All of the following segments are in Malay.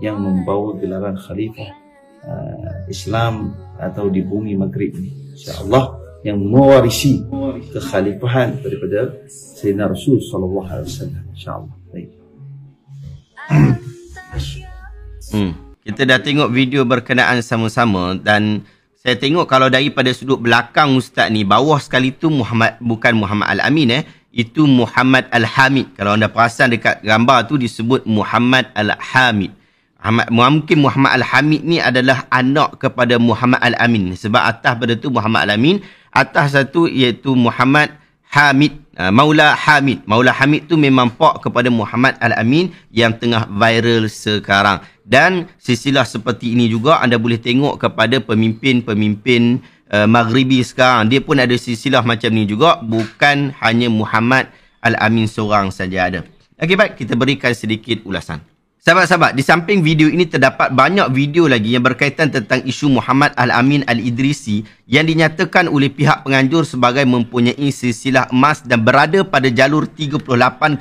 yang membawa gelaran khalifah Islam atau di bumi Maghrib ini, insya-Allah, yang mewarisi kekhalifahan daripada Sayyidina Rasul sallallahu alaihi wasallam, insya-Allah. Baik. Kita dah tengok video berkenaan sama-sama, dan saya tengok kalau daripada sudut belakang ustaz ni, bawah sekali tu bukan Muhammad Al-Amin, itu Muhammad Al-Hamid. Kalau anda perasan dekat gambar tu disebut Muhammad Al-Hamid. Mungkin Muhammad Al-Hamid ni adalah anak kepada Muhammad Al-Amin. Sebab atas pada tu Muhammad Al-Amin, atas satu iaitu Muhammad Hamid, Maula Hamid. Maula Hamid tu memang pak kepada Muhammad Al-Amin yang tengah viral sekarang. Dan silsilah seperti ini juga anda boleh tengok kepada pemimpin-pemimpin Maghribi sekarang. Dia pun ada silsilah macam ni juga, bukan hanya Muhammad Al-Amin seorang saja ada. Okey, baik, kita berikan sedikit ulasan. Sahabat-sahabat, di samping video ini terdapat banyak video lagi yang berkaitan tentang isu Muhammad Al-Amin Al-Idrisi yang dinyatakan oleh pihak penganjur sebagai mempunyai silsilah emas dan berada pada jalur 38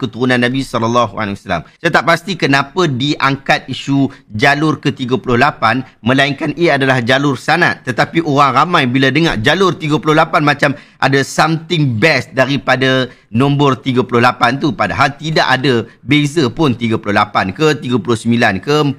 keturunan Nabi SAW. Saya tak pasti kenapa diangkat isu jalur ke-38, melainkan ia adalah jalur sanad. Tetapi orang ramai bila dengar jalur 38 macam ada something best daripada nombor 38 tu. Padahal tidak ada beza pun 38 ke 39 ke 40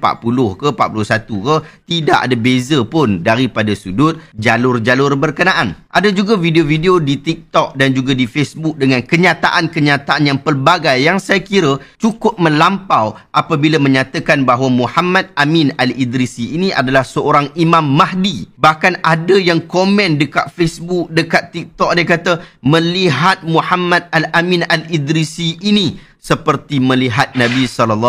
ke 41 ke. Tidak ada beza pun daripada sudut jalur-jalur berkenaan. Ada juga video-video di TikTok dan juga di Facebook dengan kenyataan-kenyataan yang pelbagai yang saya kira cukup melampau apabila menyatakan bahawa Muhammad Amin Al-Idrisi ini adalah seorang Imam Mahdi. Bahkan ada yang komen dekat Facebook, dekat TikTok, dia kata melihat Muhammad Al-Amin Al-Idrisi ini seperti melihat Nabi SAW.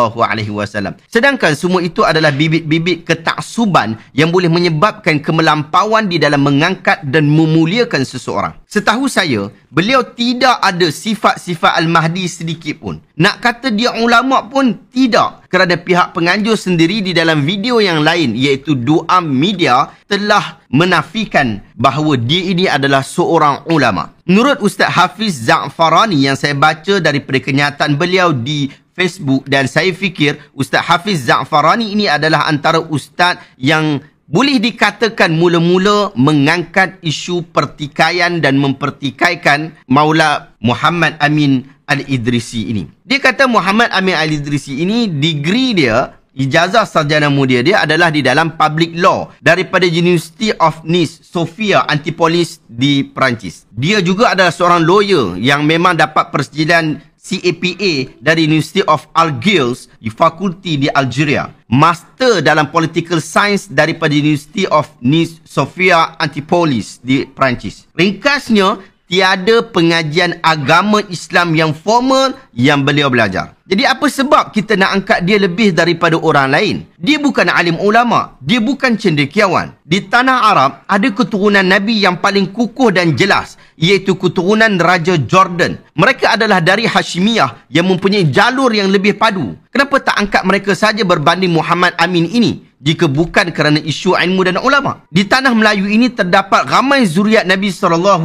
Sedangkan semua itu adalah bibit-bibit ketaksuban yang boleh menyebabkan kemelampauan di dalam mengangkat dan memuliakan seseorang. Setahu saya, beliau tidak ada sifat-sifat Al-Mahdi sedikit pun. Nak kata dia ulama pun tidak. Kerana pihak penganjur sendiri di dalam video yang lain, iaitu Duam Media, telah menafikan bahawa dia ini adalah seorang ulama. Menurut Ustaz Hafiz Za'farani yang saya baca daripada kenyataan beliau di Facebook, dan saya fikir Ustaz Hafiz Za'farani ini adalah antara ustaz yang boleh dikatakan mula-mula mengangkat isu pertikaian dan mempertikaikan Maula Muhammad Amin Al-Idrisi ini. Dia kata Muhammad Amin Al-Idrisi ini, degree dia, ijazah sarjana muda dia adalah di dalam public law daripada University of Nice, Sofia, Antipolis di Perancis. Dia juga adalah seorang lawyer yang memang dapat persetujuan CAPA dari University of Algiers, di fakulti di Algeria. Master dalam Political Science daripada University of Nice, Sofia, Antipolis di Perancis. Ringkasnya, tiada pengajian agama Islam yang formal yang beliau belajar. Jadi apa sebab kita nak angkat dia lebih daripada orang lain? Dia bukan alim ulama, dia bukan cendekiawan. Di tanah Arab ada keturunan Nabi yang paling kukuh dan jelas, iaitu keturunan Raja Jordan. Mereka adalah dari Hashimiyah yang mempunyai jalur yang lebih padu. Kenapa tak angkat mereka saja berbanding Muhammad Amin ini? Jika bukan kerana isu ilmu dan ulama. Di tanah Melayu ini terdapat ramai zuriat Nabi SAW,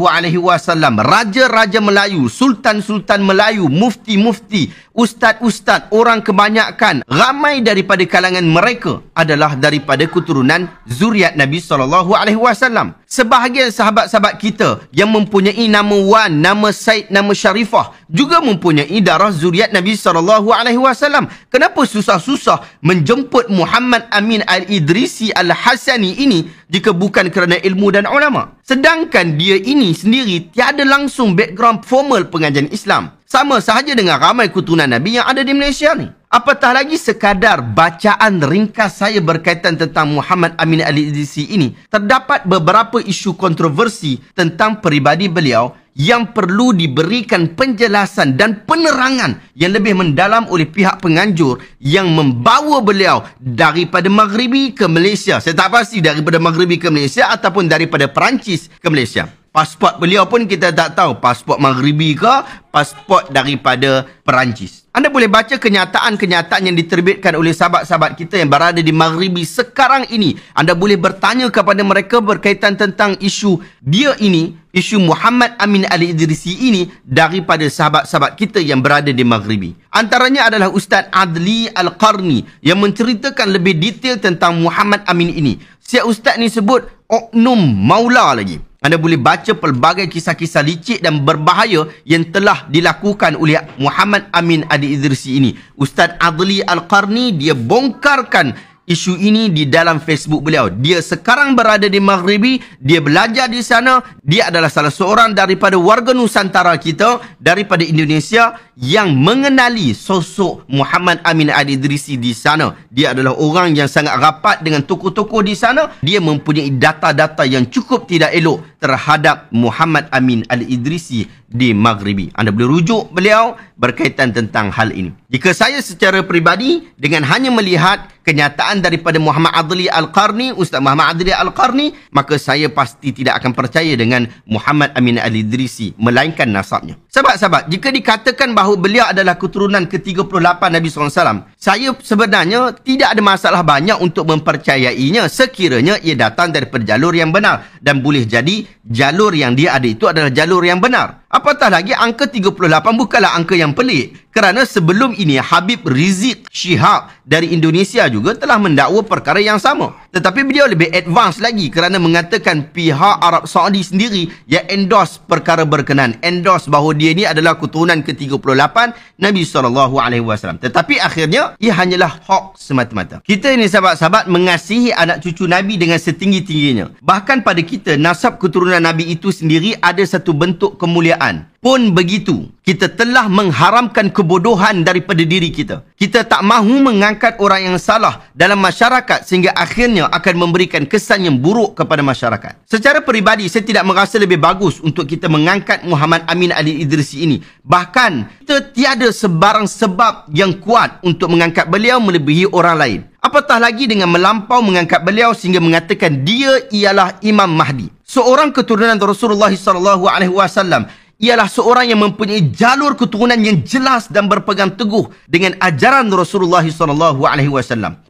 raja-raja Melayu, sultan-sultan Melayu, mufti-mufti, ustaz-ustaz, orang kebanyakan, ramai daripada kalangan mereka adalah daripada keturunan zuriat Nabi SAW. Sebahagian sahabat-sahabat kita yang mempunyai nama Wan, nama Said, nama Syarifah juga mempunyai darah zuriat Nabi SAW. Kenapa susah-susah menjemput Muhammad Amin Al-Idrisi Al-Hasani ini jika bukan kerana ilmu dan ulama? Sedangkan dia ini sendiri tiada langsung background formal pengajian Islam. Sama sahaja dengan ramai keturunan Nabi yang ada di Malaysia ni. Apatah lagi sekadar bacaan ringkas saya berkaitan tentang Muhammad Amin Al-Idrisi ini. Terdapat beberapa isu kontroversi tentang peribadi beliau yang perlu diberikan penjelasan dan penerangan yang lebih mendalam oleh pihak penganjur yang membawa beliau daripada Maghribi ke Malaysia. Saya tak pasti daripada Maghribi ke Malaysia ataupun daripada Perancis ke Malaysia. Pasport beliau pun kita tak tahu. Pasport Maghribi ke, pasport daripada Perancis. Anda boleh baca kenyataan-kenyataan yang diterbitkan oleh sahabat-sahabat kita yang berada di Maghribi sekarang ini. Anda boleh bertanya kepada mereka berkaitan tentang isu dia ini, isu Muhammad Amin Al-Idrisi ini daripada sahabat-sahabat kita yang berada di Maghribi. Antaranya adalah Ustaz Adli Al-Qarni yang menceritakan lebih detail tentang Muhammad Amin ini. Si Ustaz ni sebut oknum maula lagi. Anda boleh baca pelbagai kisah-kisah licik dan berbahaya yang telah dilakukan oleh Muhammad Amin Al-Idrisi ini. Ustaz Adli Al-Qarni, dia bongkarkan isu ini di dalam Facebook beliau. Dia sekarang berada di Maghribi, dia belajar di sana, dia adalah salah seorang daripada warga Nusantara kita, daripada Indonesia yang mengenali sosok Muhammad Amin Al-Idrisi di sana. Dia adalah orang yang sangat rapat dengan tokoh-tokoh di sana. Dia mempunyai data-data yang cukup tidak elok terhadap Muhammad Amin Al-Idrisi di Maghribi. Anda boleh rujuk beliau berkaitan tentang hal ini. Jika saya secara peribadi dengan hanya melihat kenyataan daripada Muhammad Adli Al-Qarni, Ustaz Muhammad Adli Al-Qarni, maka saya pasti tidak akan percaya dengan Muhammad Amin Al-Idrisi, melainkan nasabnya. Sahabat-sahabat, jika dikatakan bahawa beliau adalah keturunan ke-38 Nabi SAW, saya sebenarnya tidak ada masalah banyak untuk mempercayainya sekiranya ia datang daripada jalur yang benar. Dan boleh jadi jalur yang dia ada itu adalah jalur yang benar. Apatah lagi angka 38 bukanlah angka yang pelik. Kerana sebelum ini Habib Rizik Syihab dari Indonesia juga telah mendakwa perkara yang sama. Tetapi beliau lebih advance lagi kerana mengatakan pihak Arab Saudi sendiri yang endorse perkara berkenaan. Endorse bahawa dia ni adalah keturunan ke-38 Nabi SAW. Tetapi akhirnya ia hanyalah hoax semata-mata. Kita ini sahabat-sahabat mengasihi anak cucu Nabi dengan setinggi-tingginya. Bahkan pada kita, nasab keturunan Nabi itu sendiri ada satu bentuk kemuliaan. Pun begitu, kita telah mengharamkan kebodohan daripada diri kita. Kita tak mahu mengangkat orang yang salah dalam masyarakat sehingga akhirnya akan memberikan kesan yang buruk kepada masyarakat. Secara peribadi, saya tidak merasa lebih bagus untuk kita mengangkat Muhammad Amin Al-Idrisi ini. Bahkan, kita tiada sebarang sebab yang kuat untuk mengangkat beliau melebihi orang lain. Apatah lagi dengan melampau mengangkat beliau sehingga mengatakan dia ialah Imam Mahdi. Seorang keturunan Rasulullah SAW ialah seorang yang mempunyai jalur keturunan yang jelas dan berpegang teguh dengan ajaran Rasulullah SAW.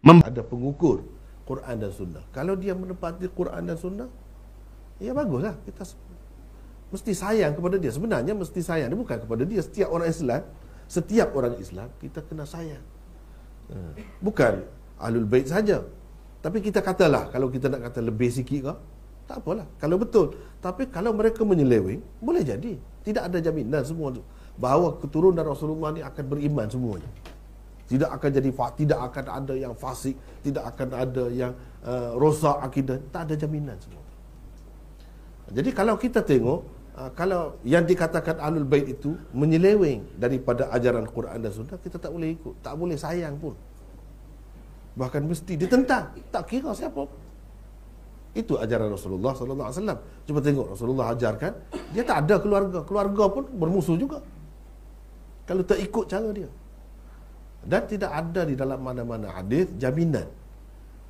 Ada pengukur Quran dan Sunnah. Kalau dia menepati Quran dan Sunnah, ya baguslah. Kita mesti sayang kepada dia. Sebenarnya mesti sayang. Dia bukan kepada dia. Setiap orang Islam kita kena sayang. Bukan Ahlul Bait saja. Tapi kita katalah, kalau kita nak kata lebih sikit ke, tak apalah. Kalau betul. Tapi kalau mereka menyeleweng, boleh jadi. Tidak ada jaminan semua tu bahawa keturunan Rasulullah ni akan beriman semuanya. Tidak akan jadi tidak akan ada yang fasik, tidak akan ada yang rosak akidah, tak ada jaminan semua. Jadi kalau kita tengok kalau yang dikatakan Ahlul Bait itu menyeleweng daripada ajaran Quran dan Sunnah, kita tak boleh ikut, tak boleh sayang pun. Bahkan mesti ditentang, tak kira siapa. Itu ajaran Rasulullah SAW. Cuba tengok Rasulullah ajarkan, dia tak ada keluarga. Keluarga pun bermusuh juga kalau tak ikut cara dia. Dan tidak ada di dalam mana-mana hadis jaminan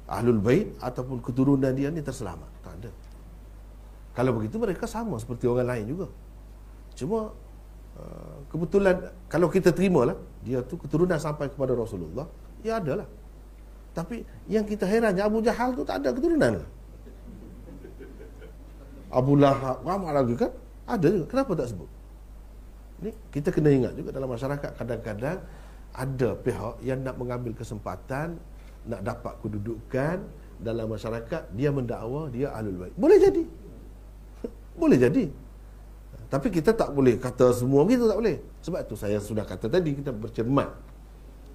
Ahlul Bait ataupun keturunan dia ni terselamat. Tak ada. Kalau begitu mereka sama seperti orang lain juga. Cuma kebetulan kalau kita terimalah dia tu keturunan sampai kepada Rasulullah, ya adalah. Tapi yang kita herannya Abu Jahal tu tak ada keturunan. Abu Lahab, ramai lagi kan? Ada juga. Kenapa tak sebut? Ini kita kena ingat juga dalam masyarakat kadang-kadang ada pihak yang nak mengambil kesempatan, nak dapat kedudukan dalam masyarakat, dia mendakwa dia Ahlul Bait. Boleh jadi. Boleh jadi. Tapi kita tak boleh kata semua begitu, tak boleh. Sebab tu saya sudah kata tadi, kita bercermat.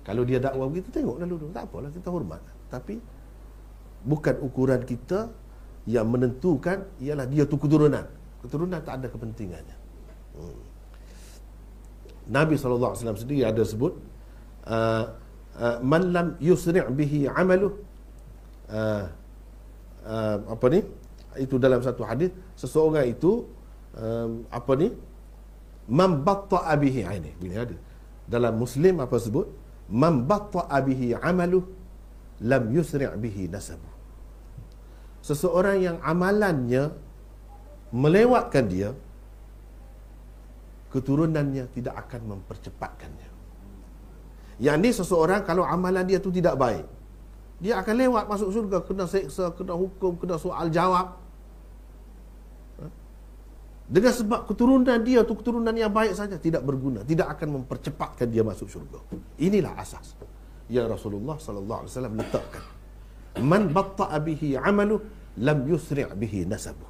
Kalau dia dakwa begitu, tengok dulu. Tak apalah, kita hormat. Tapi bukan ukuran kita yang menentukan ialah dia tu keturunan. Keturunan tak ada kepentingannya. Nabi SAW sendiri ada sebut, man lam yusri' bihi amaluh, apa ni? Itu dalam satu hadis, seseorang itu man batta'a bihi, ini bila ada dalam Muslim apa sebut, man batta'a bihi amaluh lam yusri' bihi nasabuh. Seseorang yang amalannya melewatkan dia, keturunannya tidak akan mempercepatkannya. Yang ni seseorang kalau amalan dia tu tidak baik, dia akan lewat masuk syurga, kena seksa, kena hukum, kena soal jawab. Dengan sebab keturunan dia tu keturunan yang baik saja, tidak berguna, tidak akan mempercepatkan dia masuk syurga. Inilah asas yang Rasulullah sallallahu alaihi wasallam letakkan. Man batta'a bihi 'amalu lam yusri' bihi nasabu.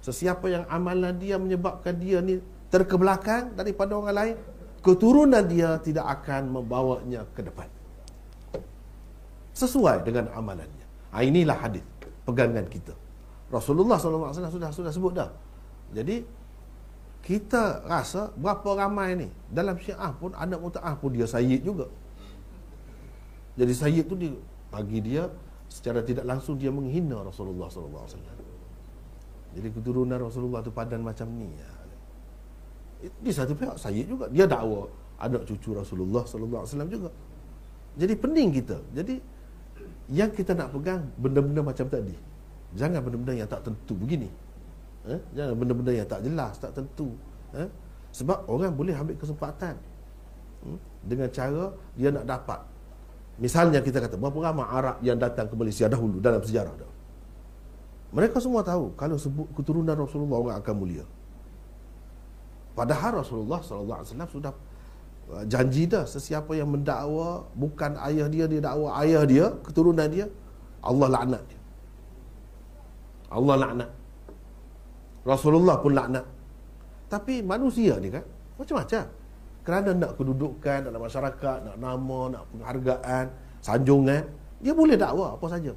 Sesiapa yang amalan dia menyebabkan dia ni terkebelakang daripada orang lain, keturunan dia tidak akan membawanya ke depan sesuai dengan amalannya. Inilah hadis pegangan kita. Rasulullah sallallahu alaihi wasallam sudah sebut dah. Jadi kita rasa berapa ramai ni dalam Syiah pun anak mutaah pun dia sayyid juga. Jadi sayyid tu dia bagi dia secara tidak langsung dia menghina Rasulullah sallallahu alaihi wasallam. Jadi keturunan Rasulullah tu padan macam ni. Di satu pihak sayyid juga, dia dakwa anak cucu Rasulullah sallallahu alaihi wasallam juga. Jadi pening kita. Jadi yang kita nak pegang benda-benda macam tadi. Jangan benda-benda yang tak tentu begini. Jangan benda-benda yang tak jelas, tak tentu. Sebab orang boleh ambil kesempatan dengan cara dia nak dapat. Misalnya kita kata berapa ramai Arab yang datang ke Malaysia dahulu dalam sejarah dah. Mereka semua tahu kalau sebut keturunan Rasulullah orang akan mulia. Padahal Rasulullah sallallahu alaihi wasallam sudah janji dah, sesiapa yang mendakwa bukan ayah dia, dia dakwa ayah dia, keturunan dia, Allah laknat dia. Allah laknat. Rasulullah pun laknat. Tapi manusia ni kan macam-macam. Kerana nak kedudukan dalam masyarakat, nak nama, nak penghargaan, sanjungan, dia boleh dakwa apa saja.